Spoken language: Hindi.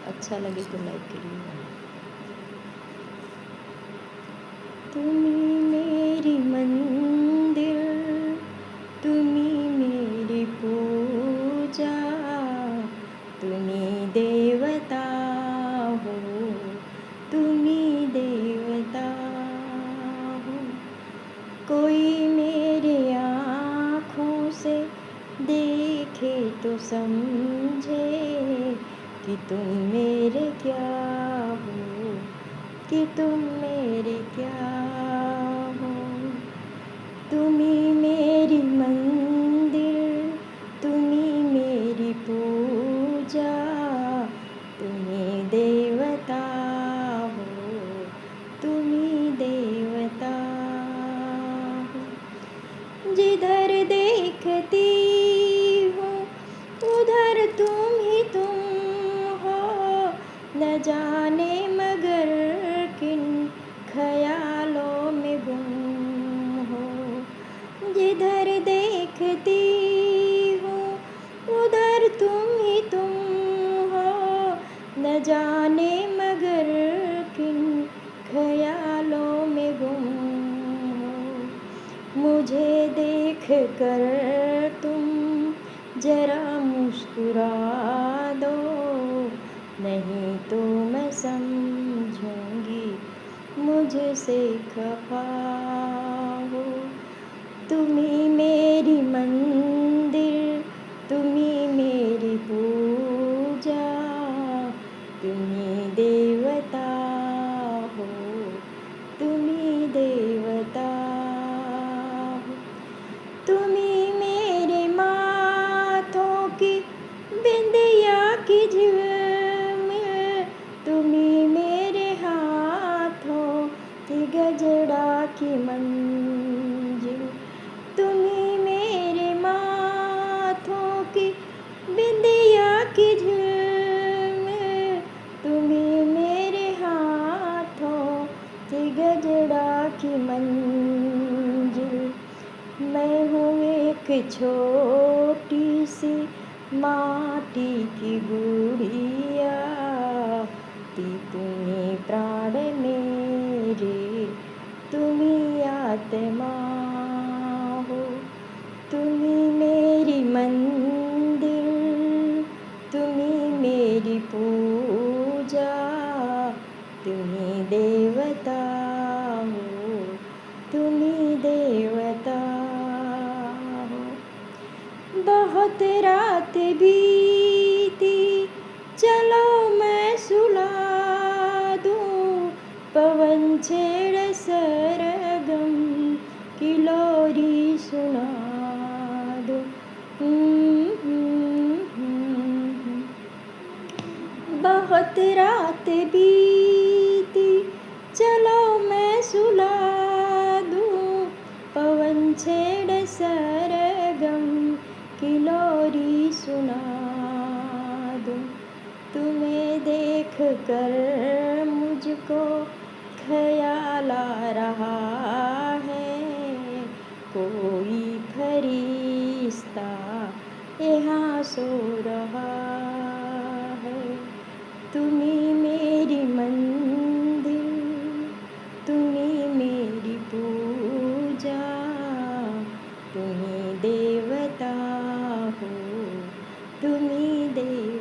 अच्छा लगे तो लाइक करिए। तुम्ही मेरी मंदिर, तुम्ही मेरी पूजा, तुम्ही देवता हो, तुम्ही देवता हो। कोई मेरे आँखों से देखे तो समझे कि तुम मेरे क्या हो, कि तुम मेरे क्या हो। तुम्ही मेरी मंदिर, तुम्ही मेरी पूजा, तुम्ही देवता हो, तुम्ही देवता हो। जिधर देखती हूँ उधर तुम हो, न जाने मगर किन ख्यालों में गुम हो। जिधर देखती हूँ उधर तुम हो, न जाने मगर किन ख्यालों में गुम हो। मुझे देख कर तुम जरा मुस्कुरा दो, नहीं तो मैं समझूंगी मुझसे खफा हो। तुम्ही मेरी मंदिर, तुम्ही मेरी पूजा, तुम्ही देवता हो, तुम्ही देवता हो। तुम्ही मेरे माथों की बिंदिया की झिलमिल, तुम्ही मेरे हाथों की गजरा की मंजिल। तुम्ही मेरे माथों की बिंदिया की झिलमिल, तुम्ही मेरे हाथों की गजरा की मंजिल। मैं हूँ एक छोटी सी माटी की गुड़िया, तुम्ही प्राण मेरे, तुम्ही आत्मा हो। तुम्ही मेरी मंदिर, तुम्ही मेरी पूजा, तुम्ही देवता हो, तुम्ही देवता हो। बहुत रात बीती चलो मैं सुला दूँ, पवन छेड़ सरगम की लोरी सुना दूँ। बहुत रात बीती चलो मैं सुला दूँ, पवन छेड़ सरगम की लोरी सुना दूँ। तुम्हें देख कर मुझको ख्याल आ रहा है, कोई फरिश्ता यहाँ सो रहा है। तुम्ही मेरी मंदिर, तुम्ही मेरी पूजा, तुम्ही देवता हो, तुम्ही देवता।